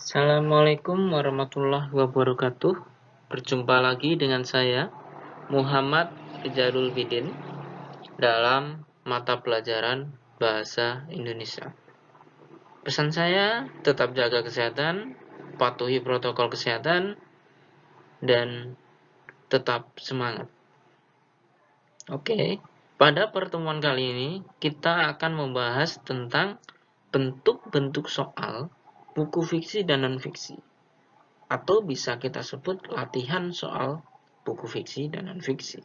Assalamualaikum warahmatullahi wabarakatuh. Berjumpa lagi dengan saya, Muhammad Rizalul Bidin, dalam mata pelajaran Bahasa Indonesia. Pesan saya, tetap jaga kesehatan, patuhi protokol kesehatan, dan tetap semangat. Oke, pada pertemuan kali ini kita akan membahas tentang bentuk-bentuk soal buku fiksi dan non-fiksi, atau bisa kita sebut latihan soal buku fiksi dan non-fiksi.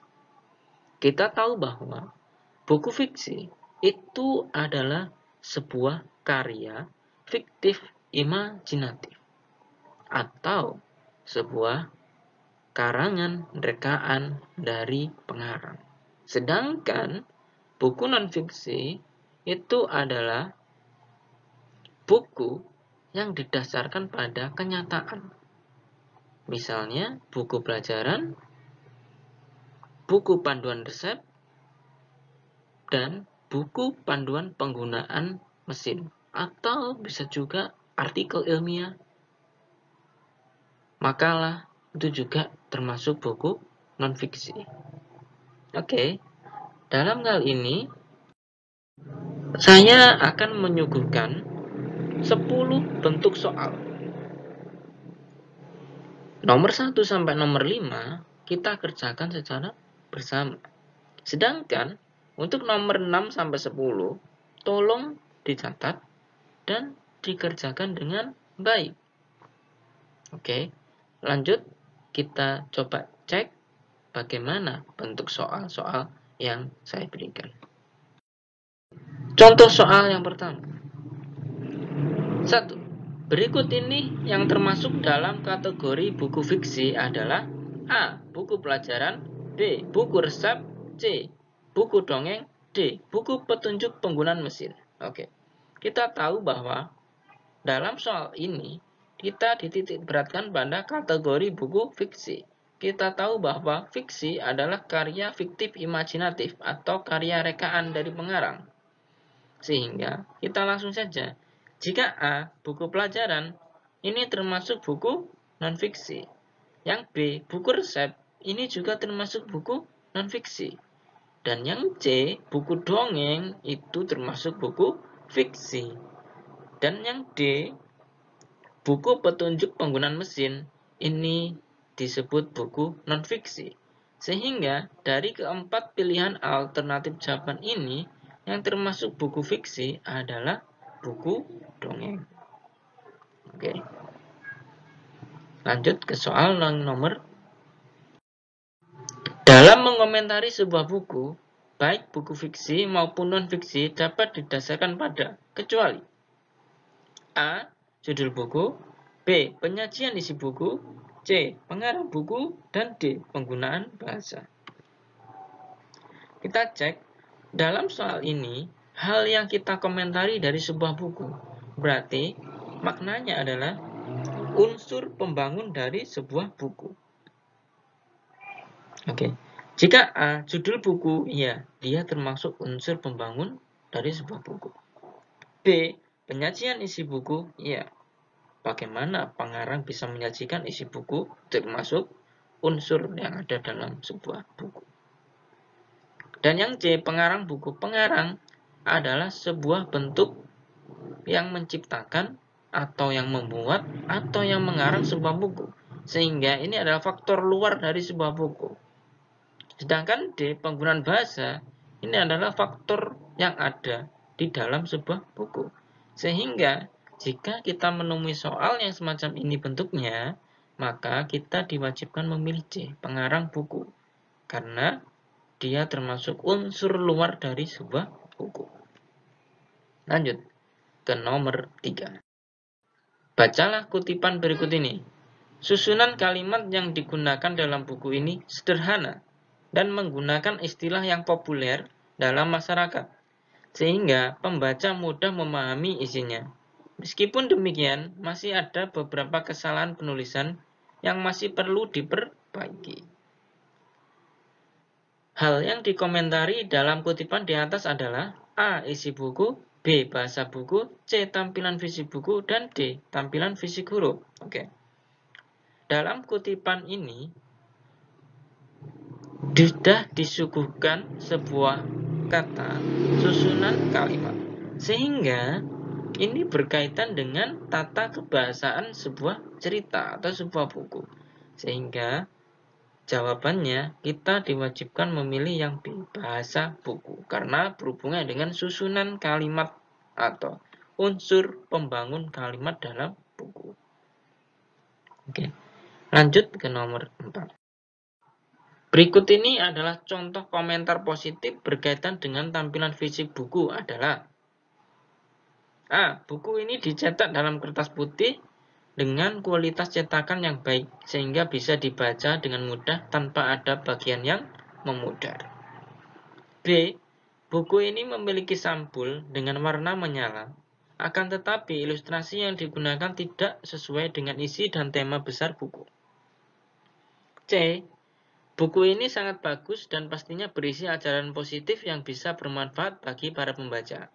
Kita tahu bahwa buku fiksi itu adalah sebuah karya fiktif imajinatif atau sebuah karangan rekaan dari pengarang. Sedangkan buku non-fiksi itu adalah buku yang didasarkan pada kenyataan. Misalnya buku pelajaran, buku panduan resep, dan buku panduan penggunaan mesin, atau bisa juga artikel ilmiah, makalah, itu juga termasuk buku non-fiksi. Oke, dalam hal ini saya akan menyuguhkan 10 bentuk soal. Nomor 1 sampai nomor 5 kita kerjakan secara bersama. Sedangkan untuk nomor 6 sampai 10 tolong dicatat dan dikerjakan dengan baik. Oke, lanjut kita coba cek bagaimana bentuk soal-soal yang saya berikan. Contoh soal yang pertama. 1. Berikut ini yang termasuk dalam kategori buku fiksi adalah A. Buku pelajaran, B. Buku resep, C. Buku dongeng, D. Buku petunjuk penggunaan mesin. Oke, kita tahu bahwa dalam soal ini kita dititik beratkan pada kategori buku fiksi. Kita tahu bahwa fiksi adalah karya fiktif imajinatif atau karya rekaan dari pengarang. Sehingga kita langsung saja, jika A, buku pelajaran, ini termasuk buku non-fiksi. Yang B, buku resep, ini juga termasuk buku non-fiksi. Dan yang C, buku dongeng, itu termasuk buku fiksi. Dan yang D, buku petunjuk penggunaan mesin, ini disebut buku non-fiksi. Sehingga dari keempat pilihan alternatif jawaban ini, yang termasuk buku fiksi adalah buku dongeng. Oke. Lanjut ke soal nomor. Dalam mengomentari sebuah buku, baik buku fiksi maupun non-fiksi dapat didasarkan pada kecuali A. Judul buku, B. Penyajian isi buku, C. Pengarang buku, dan D. Penggunaan bahasa. Kita cek dalam soal ini, hal yang kita komentari dari sebuah buku berarti maknanya adalah unsur pembangun dari sebuah buku. Oke. Jika A, judul buku, ya, dia termasuk unsur pembangun dari sebuah buku. B, penyajian isi buku, ya. Bagaimana pengarang bisa menyajikan isi buku termasuk unsur yang ada dalam sebuah buku. Dan yang C, pengarang buku. Pengarang adalah sebuah bentuk yang menciptakan atau yang membuat atau yang mengarang sebuah buku. Sehingga ini adalah faktor luar dari sebuah buku. Sedangkan D, penggunaan bahasa, ini adalah faktor yang ada di dalam sebuah buku. Sehingga jika kita menemui soal yang semacam ini bentuknya, maka kita diwajibkan memilih C, pengarang buku. Karena dia termasuk unsur luar dari sebuah buku. Lanjut ke nomor 3. Bacalah kutipan berikut ini. Susunan kalimat yang digunakan dalam buku ini sederhana dan menggunakan istilah yang populer dalam masyarakat, sehingga pembaca mudah memahami isinya. Meskipun demikian, masih ada beberapa kesalahan penulisan yang masih perlu diperbaiki. Hal yang dikomentari dalam kutipan di atas adalah A. Isi buku, B. Bahasa buku, C. Tampilan fisik buku, dan D. Tampilan fisik huruf. Oke. Dalam kutipan ini sudah disuguhkan sebuah kata susunan kalimat, sehingga ini berkaitan dengan tata kebahasaan sebuah cerita atau sebuah buku. Sehingga jawabannya kita diwajibkan memilih yang B, bahasa buku, karena berhubungan dengan susunan kalimat atau unsur pembangun kalimat dalam buku. Oke, lanjut ke nomor 4. Berikut ini adalah contoh komentar positif berkaitan dengan tampilan fisik buku adalah A. Buku ini dicetak dalam kertas putih dengan kualitas cetakan yang baik, sehingga bisa dibaca dengan mudah tanpa ada bagian yang memudar. B. Buku ini memiliki sampul dengan warna menyala, akan tetapi ilustrasi yang digunakan tidak sesuai dengan isi dan tema besar buku. C. Buku ini sangat bagus dan pastinya berisi ajaran positif yang bisa bermanfaat bagi para pembaca,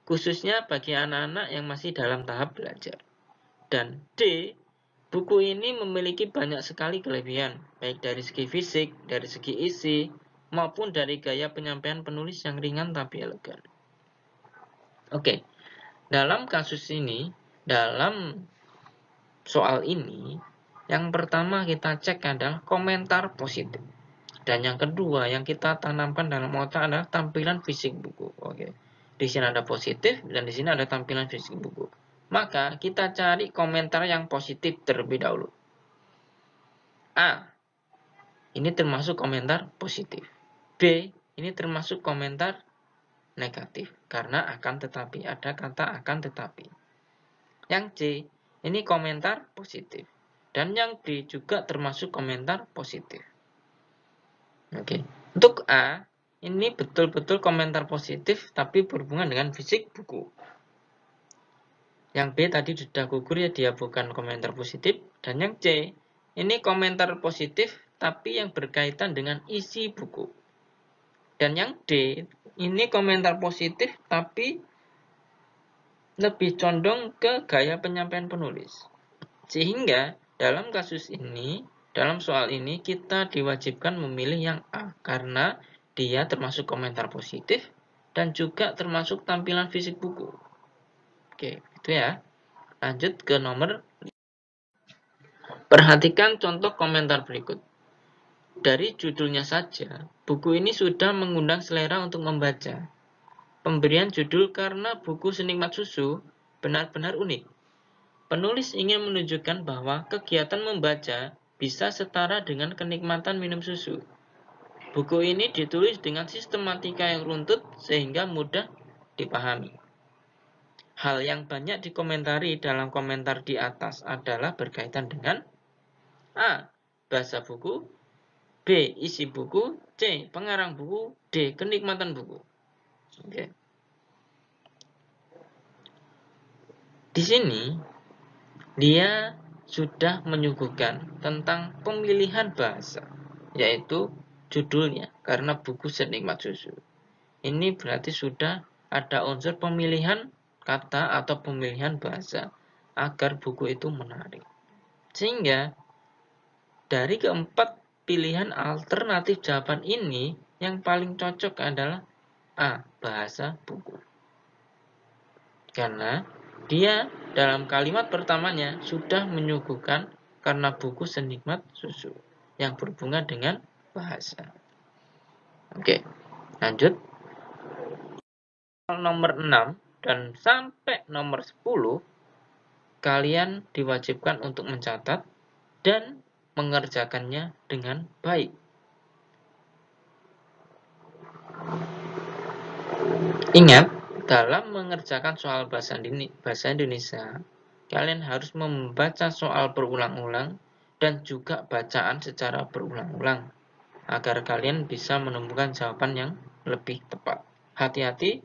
khususnya bagi anak-anak yang masih dalam tahap belajar. Dan D. Buku ini memiliki banyak sekali kelebihan, baik dari segi fisik, dari segi isi, maupun dari gaya penyampaian penulis yang ringan tapi elegan. Oke, dalam kasus ini, dalam soal ini, yang pertama kita cek adalah komentar positif. Dan yang kedua yang kita tanamkan dalam otak adalah tampilan fisik buku. Oke. Di sini ada positif dan di sini ada tampilan fisik buku. Maka kita cari komentar yang positif terlebih dahulu. A. Ini termasuk komentar positif. B. Ini termasuk komentar negatif karena akan tetapi, ada kata akan tetapi. Yang C. Ini komentar positif. Dan yang D juga termasuk komentar positif. Oke. Untuk A, ini betul-betul komentar positif tapi berhubungan dengan fisik buku. Yang B tadi sudah gugur ya, dia bukan komentar positif. Dan yang C, ini komentar positif tapi yang berkaitan dengan isi buku. Dan yang D, ini komentar positif tapi lebih condong ke gaya penyampaian penulis. Sehingga dalam kasus ini, dalam soal ini kita diwajibkan memilih yang A karena dia termasuk komentar positif dan juga termasuk tampilan fisik buku. Oke, itu ya. Lanjut ke nomor 5. Perhatikan contoh komentar berikut. Dari judulnya saja, buku ini sudah mengundang selera untuk membaca. Pemberian judul karena buku Senikmat Susu benar-benar unik. Penulis ingin menunjukkan bahwa kegiatan membaca bisa setara dengan kenikmatan minum susu. Buku ini ditulis dengan sistematika yang runtut sehingga mudah dipahami. Hal yang banyak dikomentari dalam komentar di atas adalah berkaitan dengan A. Bahasa buku, B. Isi buku, C. Pengarang buku, D. Kenikmatan buku. Oke. Di sini dia sudah menyuguhkan tentang pemilihan bahasa, yaitu judulnya karena buku Senikmat Susu. Ini berarti sudah ada unsur pemilihan kata atau pemilihan bahasa agar buku itu menarik. Sehingga dari keempat pilihan alternatif jawaban ini yang paling cocok adalah A. Bahasa buku. Karena dia dalam kalimat pertamanya sudah menyuguhkan karena buku Senikmat Susu yang berhubungan dengan bahasa. Oke, lanjut. Nomor 6 dan sampai nomor 10 kalian diwajibkan untuk mencatat dan mengerjakannya dengan baik. Ingat, dalam mengerjakan soal bahasa Indonesia, kalian harus membaca soal berulang-ulang dan juga bacaan secara berulang-ulang agar kalian bisa menemukan jawaban yang lebih tepat. Hati-hati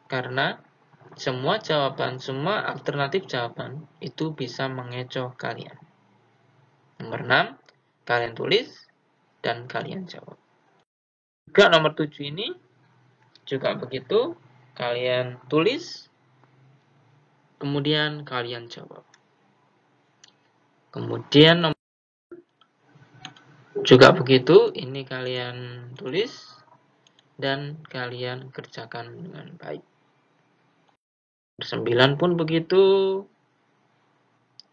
karena semua alternatif jawaban itu bisa mengecoh kalian. Nomor 6, kalian tulis dan kalian jawab. Juga nomor 7 ini Juga begitu, kalian tulis, kemudian kalian jawab. Kemudian juga begitu, ini kalian tulis dan kalian kerjakan dengan baik. 9 pun begitu,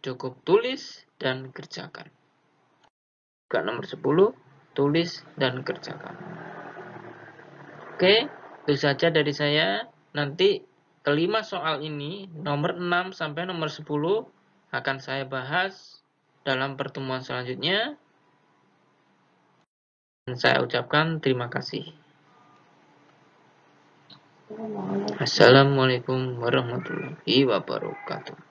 cukup tulis dan kerjakan. Juga nomor 10, tulis dan kerjakan. Oke, itu saja dari saya. Nanti kelima soal ini, nomor 6 sampai nomor 10, akan saya bahas dalam pertemuan selanjutnya. Dan saya ucapkan terima kasih. Assalamualaikum warahmatullahi wabarakatuh.